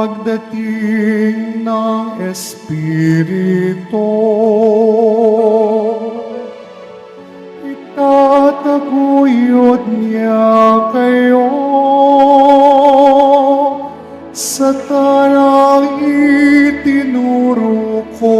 pagdating ng Espiritu. Itataguyod niya kayo sa tarang itinuro ko.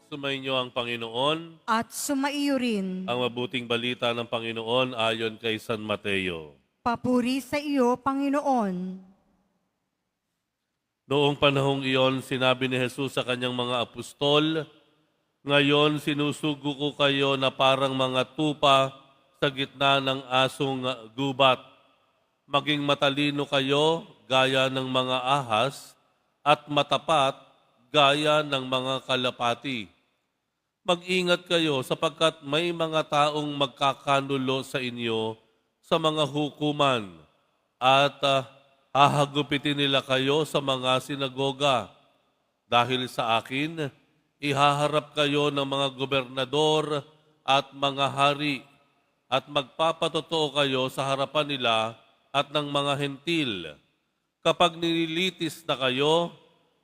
Sumainyo ang Panginoon, At sumaiyo rin. ang mabuting balita ng Panginoon ayon kay San Mateo. Papuri sa iyo, Panginoon. Noong panahong iyon, sinabi ni Jesus sa kanyang mga apostol, "Ngayon sinusugo ko kayo na parang mga tupa sa gitna ng asong gubat. Maging matalino kayo gaya ng mga ahas at matapat gaya ng mga kalapati. Mag-ingat kayo sapagkat may mga taong magkakanulo sa inyo sa mga hukuman at hahagupitin nila kayo sa mga sinagoga. Dahil sa akin, ihaharap kayo ng mga gobernador at mga hari at magpapatotoo kayo sa harapan nila at ng mga hentil. Kapag nililitis na kayo,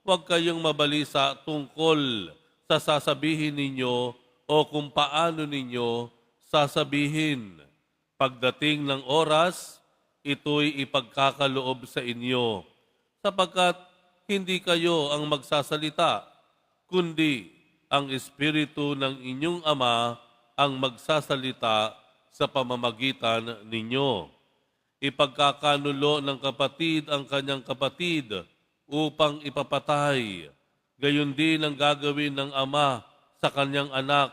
huwag kayong mabalisa tungkol sa sasabihin ninyo o kung paano ninyo sasabihin. Pagdating ng oras, ito'y ipagkakaloob sa inyo, sapagkat hindi kayo ang magsasalita, kundi ang Espiritu ng inyong Ama ang magsasalita sa pamamagitan ninyo. Ipagkakanulo ng kapatid ang kanyang kapatid upang ipapatay. Gayon din ang gagawin ng ama sa kanyang anak.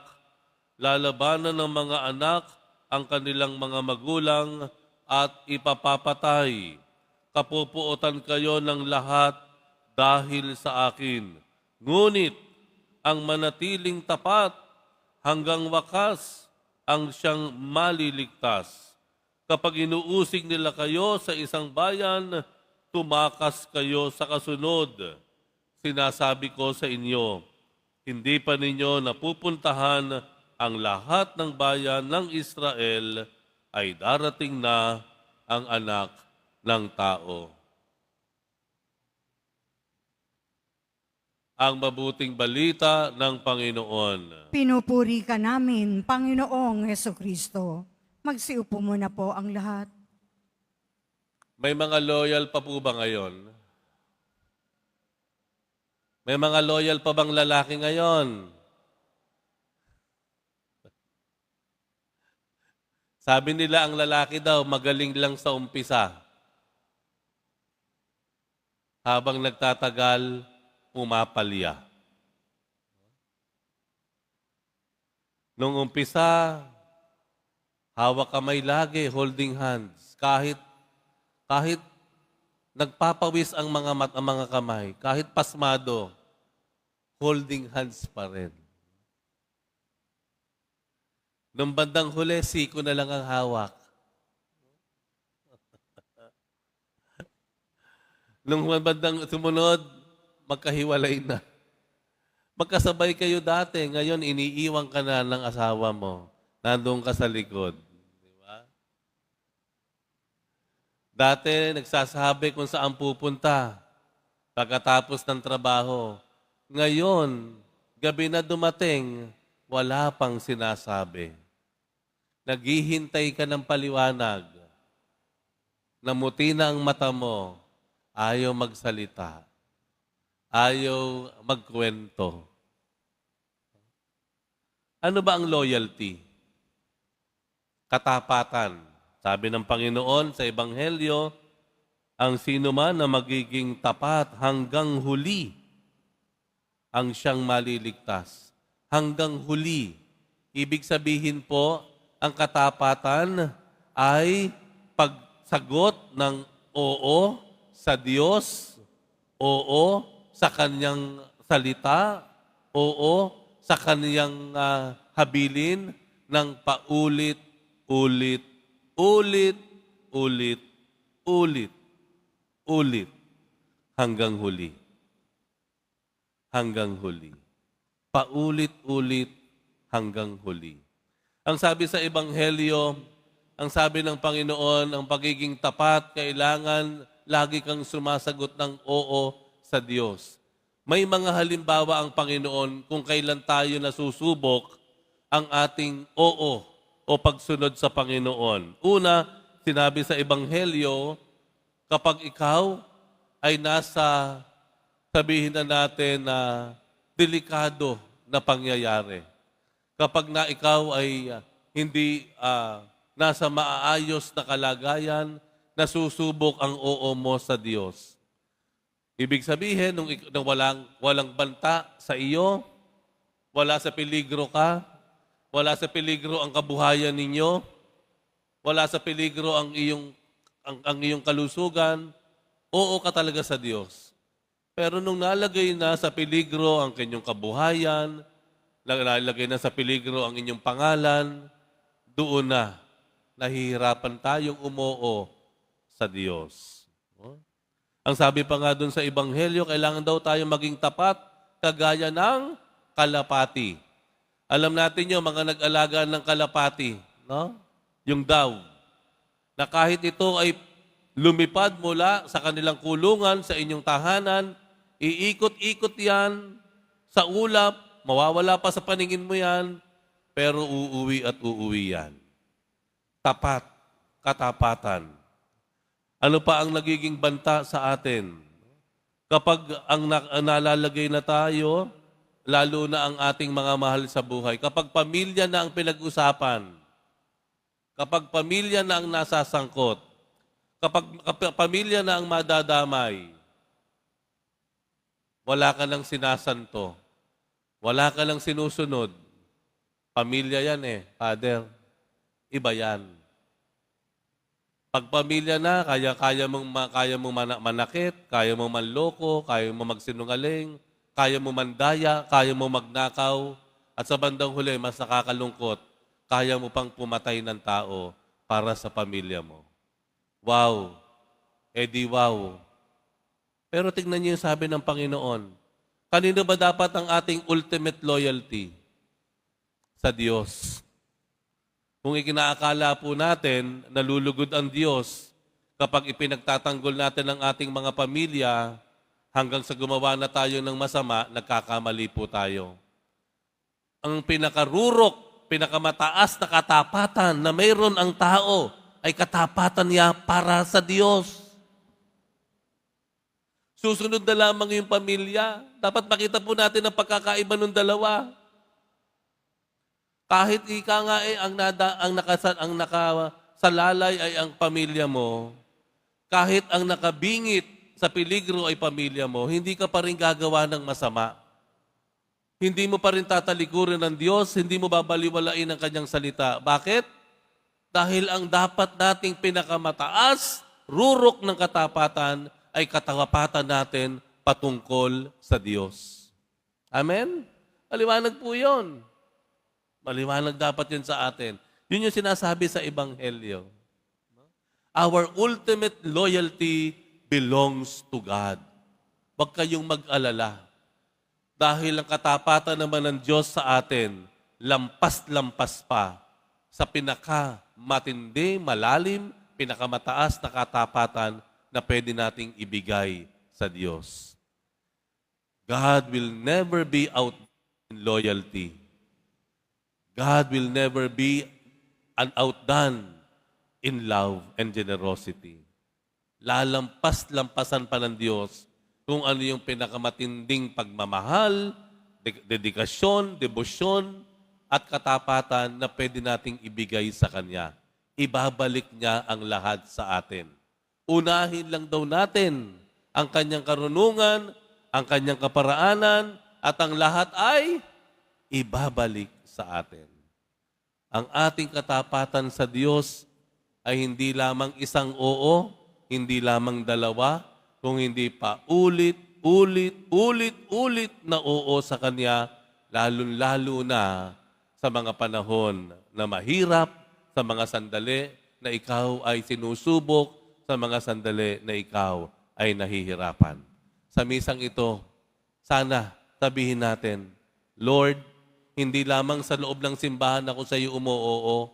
Lalabanan ng mga anak ang kanilang mga magulang at ipapapatay. Kapupuotan kayo ng lahat dahil sa akin. Ngunit ang manatiling tapat hanggang wakas ang siyang maliligtas. Kapag inuusig nila kayo sa isang bayan, tumakas kayo sa kasunod. Sinasabi ko sa inyo, hindi pa ninyo napupuntahan ang lahat ng bayan ng Israel, ay darating na ang anak ng tao. Ang mabuting balita ng Panginoon. Pinupuri ka namin, Panginoong Hesukristo. Magsiupo muna po ang lahat. May mga loyal pa po ba ngayon? May mga loyal pa bang lalaki ngayon? Sabi nila ang lalaki daw magaling lang sa umpisa. Habang nagtatagal, pumapalya. Nung umpisa, hawak kamay lagi, holding hands. Kahit nagpapawis ang mga kamay, kahit pasmado, holding hands pa rin. Nung bandang huli, siko na lang ang hawak. Nung bandang sumunod, magkahiwalay na. Magkasabay kayo dati, ngayon iniiwan ka na ng asawa mo. Nandun ka sa likod. Di ba? Dati, nagsasabi kung saan pupunta pagkatapos ng trabaho. Ngayon, gabi na dumating, wala pang sinasabi. Naghihintay ka ng paliwanag. Namuti na ang mata mo, ayaw magsalita. Ayaw magkwento. Ano ba ang loyalty? Katapatan. Sabi ng Panginoon sa Ebanghelyo, ang sino man na magiging tapat hanggang huli, ang siyang maliligtas. Hanggang huli. Ibig sabihin po, ang katapatan ay pagsagot ng oo sa Diyos, oo sa Kanyang salita, oo sa Kanyang habilin ng paulit, ulit, ulit, ulit, ulit, ulit, hanggang huli. Hanggang huli. Paulit-ulit hanggang huli. Ang sabi sa Ebanghelyo, ang sabi ng Panginoon, ang pagiging tapat, kailangan lagi kang sumasagot ng oo sa Diyos. May mga halimbawa ang Panginoon kung kailan tayo nasusubok ang ating oo o pagsunod sa Panginoon. Una, sinabi sa Ebanghelyo, kapag ikaw ay nasa, sabihin na natin na delikado na pangyayari. Kapag na ikaw ay hindi nasa maayos na kalagayan, nasusubok ang oo mo sa Diyos. Ibig sabihin, nung walang banta sa iyo, wala sa peligro ka, wala sa peligro ang kabuhayan ninyo, wala sa peligro ang iyong kalusugan, oo ka talaga sa Diyos. Pero nung nalagay na sa peligro ang kanyang kabuhayan, nalagay na sa peligro ang inyong pangalan, doon na nahihirapan tayong umoo sa Diyos. Ang sabi pa nga doon sa Ebanghelyo, kailangan daw tayo maging tapat kagaya ng kalapati. Alam natin yung mga nag-alaga ng kalapati, no? Yung daw, na kahit ito ay lumipad mula sa kanilang kulungan, sa inyong tahanan, iikot-ikot yan sa ulap, mawawala pa sa paningin mo yan, pero uuwi at uuwi yan. Tapat, katapatan. Ano pa ang nagiging banta sa atin? Kapag ang nalalagay na tayo, lalo na ang ating mga mahal sa buhay, kapag pamilya na ang pinag-usapan, kapag pamilya na ang nasasangkot, kapag pamilya na ang madadamay, wala ka lang sinasanto, wala ka lang sinusunod, pamilya yan Father, iba yan. Pag pamilya na, kaya mong manakit, kaya mong manloko, kaya mong magsinungaling, kaya mong mandaya, kaya mong magnakaw, at sa bandang huli, mas nakakalungkot, kaya mo pang pumatay ng tao para sa pamilya mo. Wow! Wow! Pero tignan niyo yung sabi ng Panginoon, kanino ba dapat ang ating ultimate loyalty? Sa Diyos. Kung ikinaakala po natin, nalulugod ang Diyos kapag ipinagtatanggol natin ang ating mga pamilya hanggang sa gumawa na tayo ng masama, nagkakamali po tayo. Ang pinakarurok, pinakamataas na katapatan na mayroon ang tao ay katapatan niya para sa Diyos. Susunod na lamang yung pamilya. Dapat makita po natin ang pagkakaiba ng dalawa. Kahit ika nga ang nakasalalay ay ang pamilya mo, kahit ang nakabingit sa peligro ay pamilya mo, hindi ka pa rin gagawa ng masama. Hindi mo pa rin tatalikurin ng Diyos, hindi mo babaliwalain ang kanyang salita. Bakit? Dahil ang dapat nating pinakamataas, rurok ng katapatan, ay katapatan natin patungkol sa Diyos. Amen? Maliwanag po yun. Maliwanag dapat yun sa atin. Yun yung sinasabi sa Ebanghelyo. Our ultimate loyalty belongs to God. Huwag kayong mag-alala. Dahil ang katapatan naman ng Diyos sa atin, lampas-lampas pa sa pinakamatindi, malalim, pinakamataas na katapatan na pwede nating ibigay sa Diyos. God will never be out in loyalty. God will never be outdone in love and generosity. Lalampas-lampasan pa ng Diyos kung ano yung pinakamatinding pagmamahal, dedikasyon, debosyon, at katapatan na pwede nating ibigay sa Kanya. Ibabalik niya ang lahat sa atin. Unahin lang daw natin ang Kanyang karunungan, ang Kanyang kaparaanan, at ang lahat ay ibabalik sa atin. Ang ating katapatan sa Diyos ay hindi lamang isang oo, hindi lamang dalawa, kung hindi pa ulit na oo sa Kanya, lalo na sa mga panahon na mahirap, sa mga sandali na ikaw ay sinusubok, sa mga sandali na ikaw ay nahihirapan. Sa misang ito, sana sabihin natin, Lord, hindi lamang sa loob ng simbahan ako sa iyo umuoo,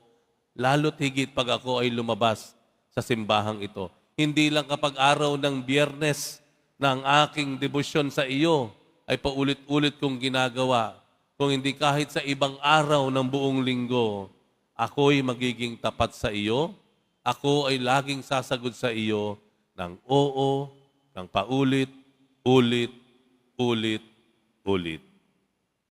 lalo't higit pag ako ay lumabas sa simbahang ito. Hindi lang kapag araw ng Biyernes na ang aking debosyon sa iyo ay paulit-ulit kong ginagawa. Kung hindi kahit sa ibang araw ng buong linggo, ako'y magiging tapat sa iyo, ako ay laging sasagot sa iyo ng oo, ng paulit, ulit, ulit, ulit.